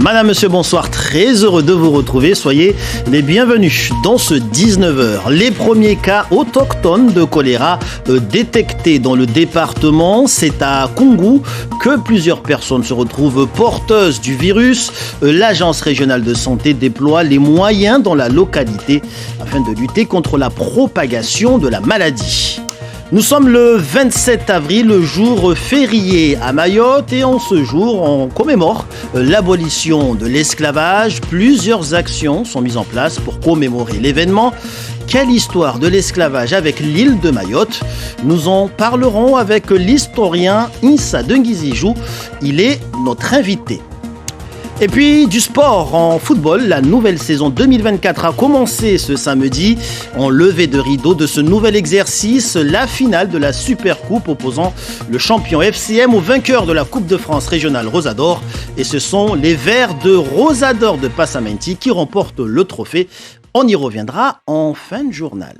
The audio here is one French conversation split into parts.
Madame, monsieur, bonsoir. Très heureux de vous retrouver. Soyez les bienvenus dans ce 19h. Les premiers cas autochtones de choléra détectés dans le département, c'est à Koungou que plusieurs personnes se retrouvent porteuses du virus. L'Agence régionale de santé déploie les moyens dans la localité afin de lutter contre la propagation de la maladie. Nous sommes le 27 avril, le jour férié à Mayotte, et en ce jour, on commémore l'abolition de l'esclavage. Plusieurs actions sont mises en place pour commémorer l'événement. Quelle histoire de l'esclavage avec l'île de Mayotte? Nous en parlerons avec l'historien Insa Denguizijou. Il est notre invité. Et puis du sport en football, la nouvelle saison 2024 a commencé ce samedi en levée de rideau de ce nouvel exercice, la finale de la Supercoupe opposant le champion FCM au vainqueur de la Coupe de France régionale Rosador. Et ce sont les Verts de Rosador de Passamenti qui remportent le trophée. On y reviendra en fin de journal.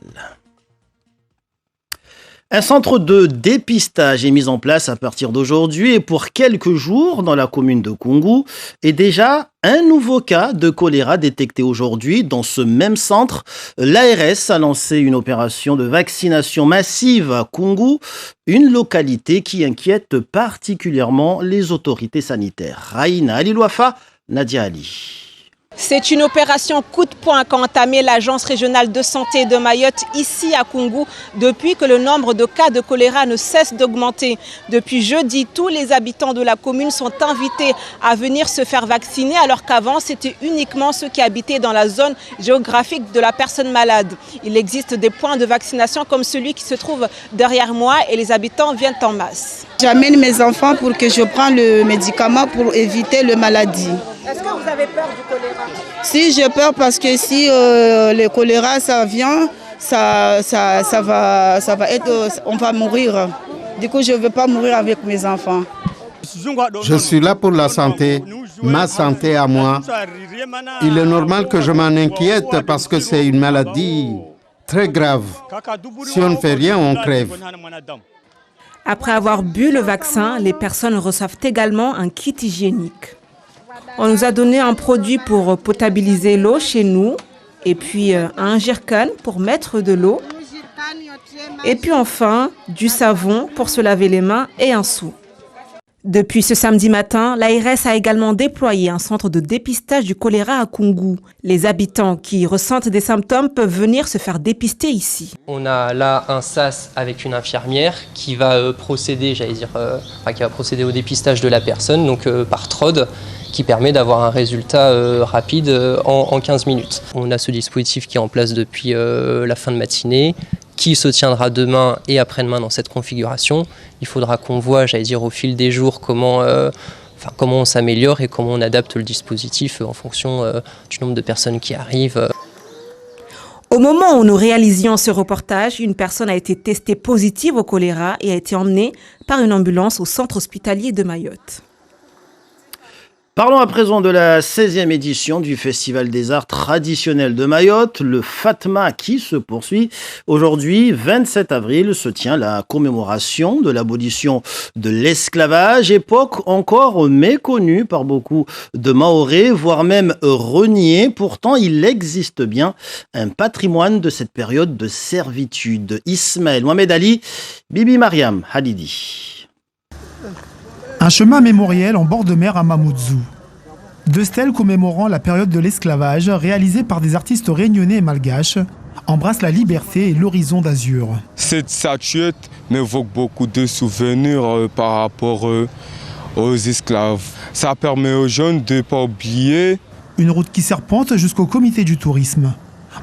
Un centre de dépistage est mis en place à partir d'aujourd'hui et pour quelques jours dans la commune de Koungou. Et déjà, un nouveau cas de choléra détecté aujourd'hui dans ce même centre. L'ARS a lancé une opération de vaccination massive à Koungou, une localité qui inquiète particulièrement les autorités sanitaires. Raïna Alilouafa, Nadia Ali. C'est une opération coup de poing qu'a entamé l'Agence régionale de santé de Mayotte ici à Koungou depuis que le nombre de cas de choléra ne cesse d'augmenter. Depuis jeudi, tous les habitants de la commune sont invités à venir se faire vacciner alors qu'avant c'était uniquement ceux qui habitaient dans la zone géographique de la personne malade. Il existe des points de vaccination comme celui qui se trouve derrière moi et les habitants viennent en masse. J'amène mes enfants pour que je prenne le médicament pour éviter la maladie. Est-ce que vous avez peur du choléra? Si, j'ai peur parce que si le choléra ça vient, ça va être, on va mourir. Du coup, je ne veux pas mourir avec mes enfants. Je suis là pour la santé, ma santé à moi. Il est normal que je m'en inquiète parce que c'est une maladie très grave. Si on ne fait rien, on crève. Après avoir bu le vaccin, les personnes reçoivent également un kit hygiénique. On nous a donné un produit pour potabiliser l'eau chez nous, et puis un jerrycan pour mettre de l'eau, et puis enfin du savon pour se laver les mains et un seau. Depuis ce samedi matin, l'ARS a également déployé un centre de dépistage du choléra à Koungou. Les habitants qui ressentent des symptômes peuvent venir se faire dépister ici. On a là un SAS avec une infirmière qui va procéder, au dépistage de la personne, donc par TROD, qui permet d'avoir un résultat rapide en 15 minutes. On a ce dispositif qui est en place depuis la fin de matinée, qui se tiendra demain et après-demain dans cette configuration. Il faudra qu'on voit, au fil des jours, comment on s'améliore et comment on adapte le dispositif en fonction du nombre de personnes qui arrivent. Au moment où nous réalisions ce reportage, une personne a été testée positive au choléra et a été emmenée par une ambulance au centre hospitalier de Mayotte. Parlons à présent de la 16e édition du Festival des Arts traditionnels de Mayotte, le Fatma qui se poursuit. Aujourd'hui, 27 avril, se tient la commémoration de l'abolition de l'esclavage, époque encore méconnue par beaucoup de Mahorais, voire même reniée. Pourtant, il existe bien un patrimoine de cette période de servitude. Ismaël Mohamed Ali, Bibi Mariam Hadidi. Un chemin mémoriel en bord de mer à Mamoudzou. Deux stèles commémorant la période de l'esclavage, réalisées par des artistes réunionnais et malgaches, embrassent la liberté et l'horizon d'azur. Cette statuette m'évoque beaucoup de souvenirs par rapport aux esclaves. Ça permet aux jeunes de ne pas oublier. Une route qui serpente jusqu'au comité du tourisme.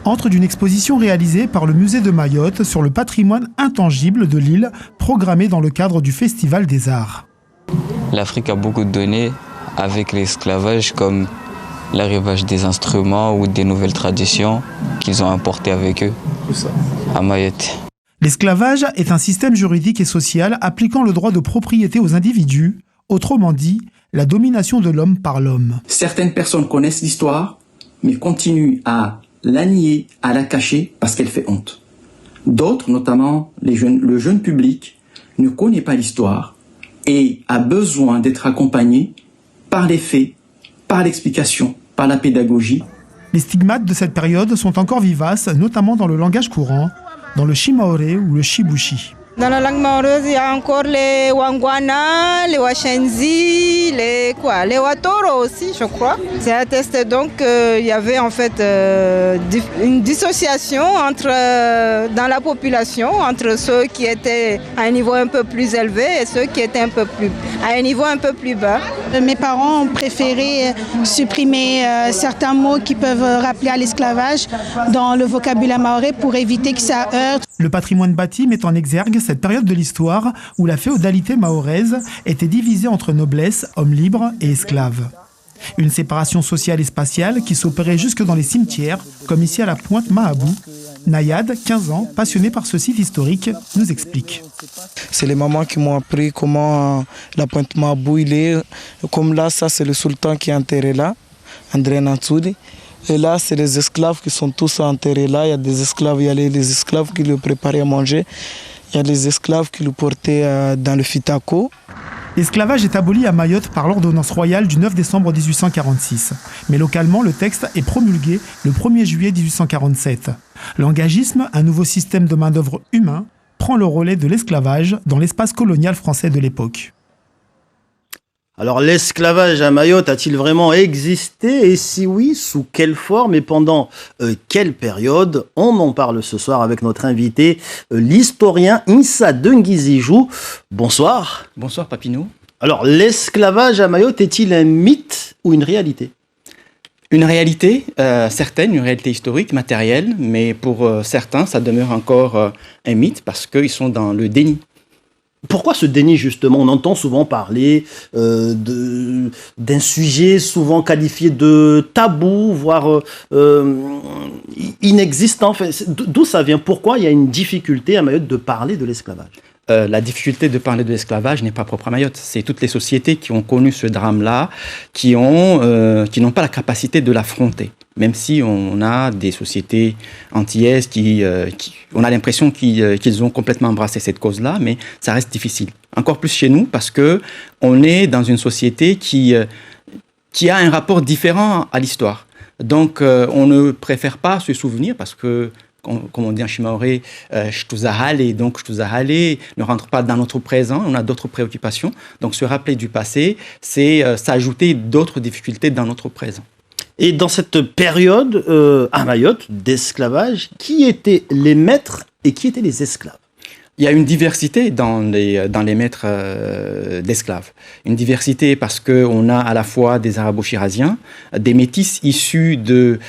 Entre d'une exposition réalisée par le musée de Mayotte sur le patrimoine intangible de l'île, programmée dans le cadre du Festival des Arts. L'Afrique a beaucoup donné avec l'esclavage, comme l'arrivage des instruments ou des nouvelles traditions qu'ils ont importées avec eux à Mayotte. L'esclavage est un système juridique et social appliquant le droit de propriété aux individus, autrement dit, la domination de l'homme par l'homme. Certaines personnes connaissent l'histoire, mais continuent à la nier, à la cacher parce qu'elle fait honte. D'autres, notamment le jeune public, ne connaît pas l'histoire et a besoin d'être accompagné par les faits par l'explication, par la pédagogie. Les stigmates de cette période sont encore vivaces, notamment dans le langage courant, dans le Shimaoré ou le Shibushi. Dans la langue maoraise, il y a encore les Wangwana, les Washenzi, les Watoro aussi, je crois. C'est attesté donc qu'il y avait en fait une dissociation dans la population entre ceux qui étaient à un niveau un peu plus élevé et ceux qui étaient à un niveau un peu plus bas. Mes parents ont préféré supprimer certains mots qui peuvent rappeler à l'esclavage dans le vocabulaire maoré pour éviter que ça heurte. Le patrimoine bâti met en exergue cette période de l'histoire où la féodalité mahoraise était divisée entre noblesse, hommes libres et esclaves. Une séparation sociale et spatiale qui s'opérait jusque dans les cimetières, comme ici à la Pointe Mahabou. Nayad, 15 ans, passionné par ce site historique, nous explique. C'est les mamans qui m'ont appris comment la Pointe Mahabou il est. Comme là, ça c'est le sultan qui est enterré là, André Nantsoudi. Et là, c'est les esclaves qui sont tous enterrés là. Il y a des esclaves, il y a les esclaves qui le préparaient à manger. Il y a les esclaves qui le portaient dans le fitako. L'esclavage est aboli à Mayotte par l'ordonnance royale du 9 décembre 1846. Mais localement, le texte est promulgué le 1er juillet 1847. L'engagisme, un nouveau système de main-d'œuvre humain, prend le relais de l'esclavage dans l'espace colonial français de l'époque. Alors, l'esclavage à Mayotte a-t-il vraiment existé? Et si oui, sous quelle forme et pendant quelle période? On en parle ce soir avec notre invité, l'historien Issa Denguizijou. Bonsoir. Bonsoir Papineau. Alors, l'esclavage à Mayotte est-il un mythe ou une réalité? Une réalité certaine, une réalité historique, matérielle, mais pour certains, ça demeure encore un mythe parce qu'ils sont dans le déni. Pourquoi ce déni, justement? On entend souvent parler d'un sujet souvent qualifié de tabou, voire inexistant. Enfin, d'où ça vient? Pourquoi il y a une difficulté à Mayotte de parler de l'esclavage? La difficulté de parler de l'esclavage n'est pas propre à Mayotte. C'est toutes les sociétés qui ont connu ce drame-là, qui n'ont pas la capacité de l'affronter. Même si on a des sociétés antillaises on a l'impression qu'ils ont complètement embrassé cette cause-là, mais ça reste difficile. Encore plus chez nous, parce que on est dans une société qui a un rapport différent à l'histoire. Donc, on ne préfère pas se souvenir, parce que comme on dit en Shimaoré, et donc ne rentre pas dans notre présent, on a d'autres préoccupations. Donc se rappeler du passé, c'est s'ajouter d'autres difficultés dans notre présent. Et dans cette période à Mayotte d'esclavage, qui étaient les maîtres et qui étaient les esclaves? Il y a une diversité dans les maîtres d'esclaves. Une diversité parce qu'on a à la fois des arabo-chiraziens, des métis issus de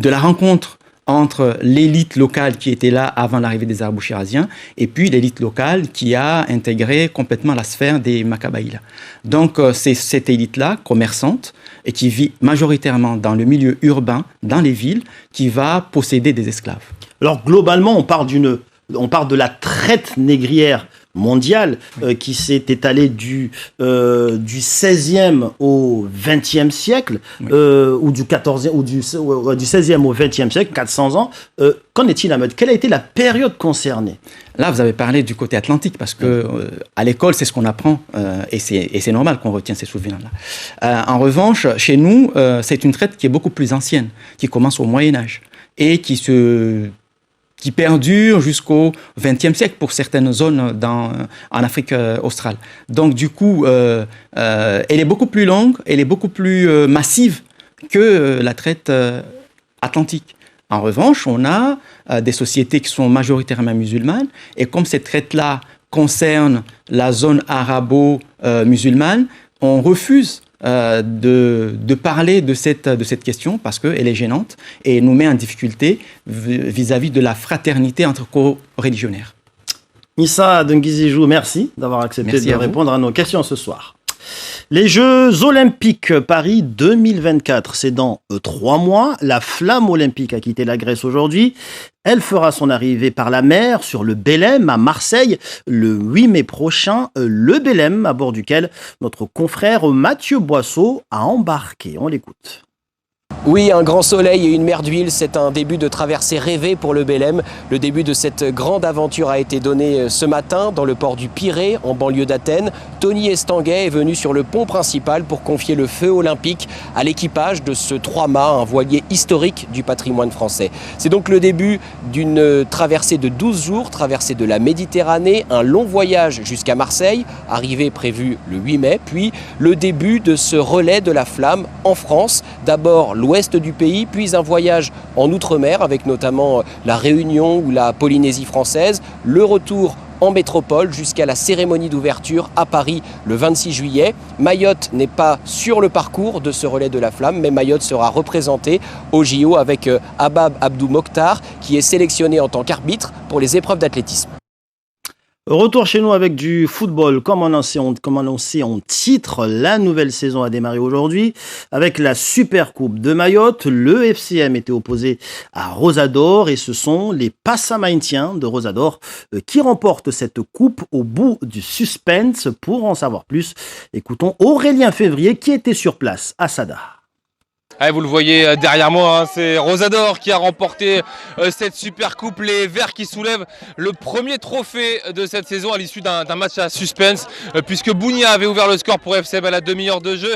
la rencontre entre l'élite locale qui était là avant l'arrivée des arabo-chiraziens et puis l'élite locale qui a intégré complètement la sphère des Makabaïla. Donc c'est cette élite-là, commerçante, et qui vit majoritairement dans le milieu urbain, dans les villes, qui va posséder des esclaves. Alors globalement, on parle de la traite négrière mondiale qui s'est étalée du 16e au 20e siècle, oui. Ou du 14e ou du 16e au 20e siècle, 400 ans. Qu'en est-il à Mayotte? Quelle a été la période concernée? Là, vous avez parlé du côté atlantique, parce que à l'école, c'est ce qu'on apprend, et c'est normal qu'on retienne ces souvenirs-là. En revanche, chez nous, c'est une traite qui est beaucoup plus ancienne, qui commence au Moyen-Âge, et qui perdure jusqu'au XXe siècle pour certaines zones en Afrique australe. Donc du coup, elle est beaucoup plus longue, elle est beaucoup plus massive que la traite atlantique. En revanche, on a des sociétés qui sont majoritairement musulmanes, et comme cette traite-là concerne la zone arabo-musulmane, on refuse de parler de cette question parce qu'elle est gênante et nous met en difficulté vis-à-vis de la fraternité entre co-religionnaires. Issa Denguizijou, merci d'avoir accepté de répondre à nos questions ce soir. Les Jeux Olympiques Paris 2024, c'est dans 3 mois. La flamme olympique a quitté la Grèce aujourd'hui. Elle fera son arrivée par la mer sur le Belém à Marseille le 8 mai prochain. Le Belém à bord duquel notre confrère Mathieu Boisseau a embarqué. On l'écoute. Oui, un grand soleil et une mer d'huile, c'est un début de traversée rêvée pour le Belém. Le début de cette grande aventure a été donné ce matin dans le port du Pirée, en banlieue d'Athènes. Tony Estanguet est venu sur le pont principal pour confier le feu olympique à l'équipage de ce 3-mâts, un voilier historique du patrimoine français. C'est donc le début d'une traversée de 12 jours, traversée de la Méditerranée, un long voyage jusqu'à Marseille, arrivée prévue le 8 mai, puis le début de ce relais de la flamme en France. D'abord l'ouest du pays, puis un voyage en outre-mer avec notamment la Réunion ou la Polynésie française, le retour en métropole jusqu'à la cérémonie d'ouverture à Paris le 26 juillet. Mayotte n'est pas sur le parcours de ce relais de la flamme, mais Mayotte sera représentée au JO avec Abab Abdou Mokhtar qui est sélectionné en tant qu'arbitre pour les épreuves d'athlétisme. Retour chez nous avec du football. Comme annoncé en titre, la nouvelle saison a démarré aujourd'hui avec la Super Coupe de Mayotte. Le FCM était opposé à Rosador et ce sont les Passamaintiens de Rosador qui remportent cette coupe au bout du suspense. Pour en savoir plus, écoutons Aurélien Février qui était sur place à Sada. Vous le voyez derrière moi, c'est Rosador qui a remporté cette super coupe. Les Verts qui soulèvent le premier trophée de cette saison à l'issue d'un match à suspense, puisque Bounia avait ouvert le score pour FCM à la demi-heure de jeu.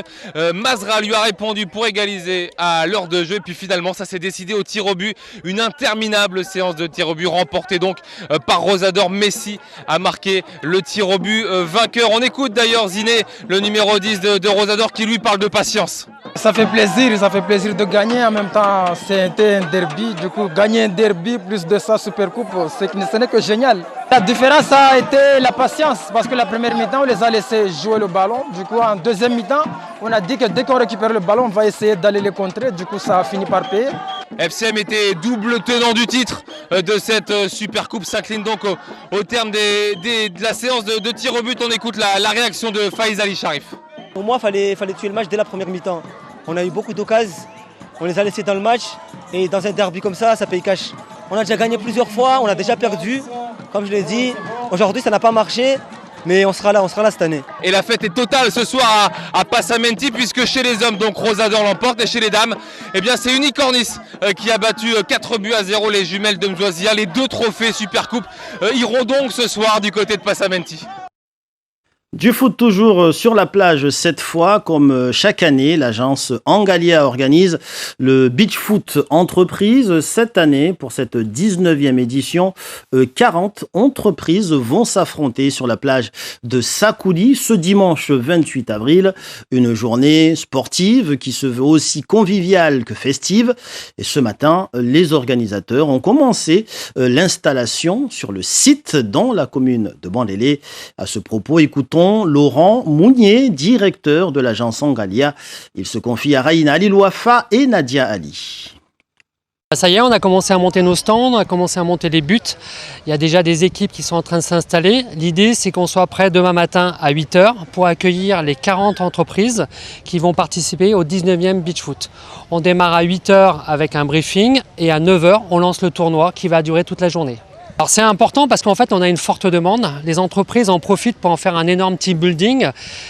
Mazra lui a répondu pour égaliser à l'heure de jeu. Et puis finalement, ça s'est décidé au tir au but. Une interminable séance de tir au but remportée donc par Rosador. Messi a marqué le tir au but vainqueur. On écoute d'ailleurs Ziné, le numéro 10 de Rosador, qui lui parle de patience. Ça fait plaisir de gagner. En même temps, c'était un derby. Du coup, gagner un derby plus de ça Super Coupe, ce n'est que génial. La différence a été la patience parce que la première mi-temps, on les a laissés jouer le ballon. Du coup, en deuxième mi-temps, on a dit que dès qu'on récupère le ballon, on va essayer d'aller les contrer. Du coup, ça a fini par payer. FCM était double tenant du titre de cette Super Coupe, s'incline donc au terme de la séance de tir au but. On écoute la réaction de Faiz Ali Sharif. Pour moi, il fallait tuer le match dès la première mi-temps. On a eu beaucoup d'occasions, on les a laissés dans le match et dans un derby comme ça paye cash. On a déjà gagné plusieurs fois, on a déjà perdu, comme je l'ai dit. Aujourd'hui, ça n'a pas marché, mais on sera là cette année. Et la fête est totale ce soir à Passamenti, puisque chez les hommes, donc Rosador l'emporte, et chez les dames, eh bien c'est Unicornis qui a battu 4-0 les jumelles de Mzoisia. Les deux trophées Super Coupe iront donc ce soir du côté de Passamenti. Du foot toujours sur la plage cette fois, comme chaque année, l'agence Angalia organise le Beach Foot Entreprise. Cette année, pour cette 19e édition, 40 entreprises vont s'affronter sur la plage de Sakouli ce dimanche 28 avril. Une journée sportive qui se veut aussi conviviale que festive. Et ce matin, les organisateurs ont commencé l'installation sur le site dans la commune de Bandélé. À ce propos, écoutons Laurent Mounier, directeur de l'agence Angalia. Il se confie à Raïna Alilouafa et Nadia Ali. Ça y est, on a commencé à monter nos stands, on a commencé à monter les buts. Il y a déjà des équipes qui sont en train de s'installer. L'idée, c'est qu'on soit prêt demain matin à 8h pour accueillir les 40 entreprises qui vont participer au 19e Beach Foot. On démarre à 8h avec un briefing et à 9h, on lance le tournoi qui va durer toute la journée. Alors c'est important parce qu'en fait on a une forte demande, les entreprises en profitent pour en faire un énorme team building,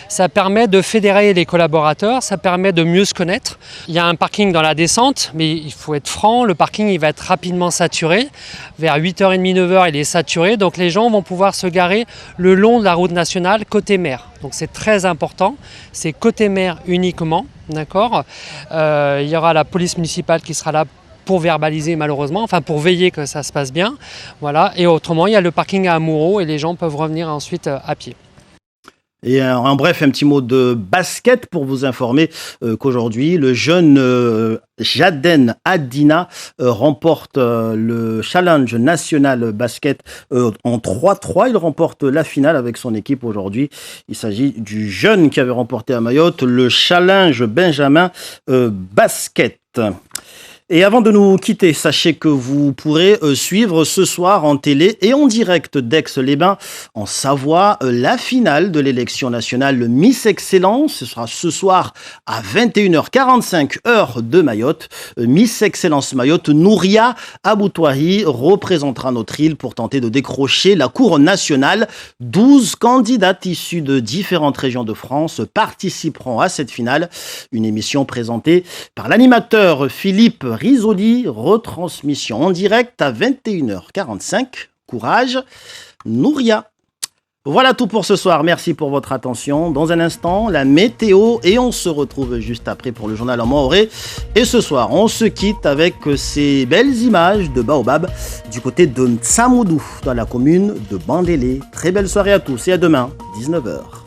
ça permet de fédérer les collaborateurs, ça permet de mieux se connaître. Il y a un parking dans la descente, mais il faut être franc, le parking il va être rapidement saturé, vers 8h30, 9h il est saturé, donc les gens vont pouvoir se garer le long de la route nationale côté mer. Donc c'est très important, c'est côté mer uniquement, d'accord. Il y aura la police municipale qui sera là pour verbaliser malheureusement, enfin pour veiller que ça se passe bien. Voilà. Et autrement, il y a le parking à Amuro et les gens peuvent revenir ensuite à pied. Et en bref, un petit mot de basket pour vous informer qu'aujourd'hui, le jeune Jaden Adina remporte le challenge national basket en 3-3. Il remporte la finale avec son équipe aujourd'hui. Il s'agit du jeune qui avait remporté à Mayotte le challenge Benjamin basket. Et avant de nous quitter, sachez que vous pourrez suivre ce soir en télé et en direct d'Aix-les-Bains, en Savoie, la finale de l'élection nationale Miss Excellence. Ce sera ce soir à 21h45, heure de Mayotte. Miss Excellence Mayotte, Nouria Aboutouahi, représentera notre île pour tenter de décrocher la couronne nationale. 12 candidates issues de différentes régions de France participeront à cette finale. Une émission présentée par l'animateur Philippe Risoli, retransmission en direct à 21h45. Courage, Nouria. Voilà tout pour ce soir. Merci pour votre attention. Dans un instant, la météo et on se retrouve juste après pour le journal en maoré. Et ce soir, on se quitte avec ces belles images de Baobab du côté de Ntsamoudou, dans la commune de Bandélé. Très belle soirée à tous et à demain, 19h.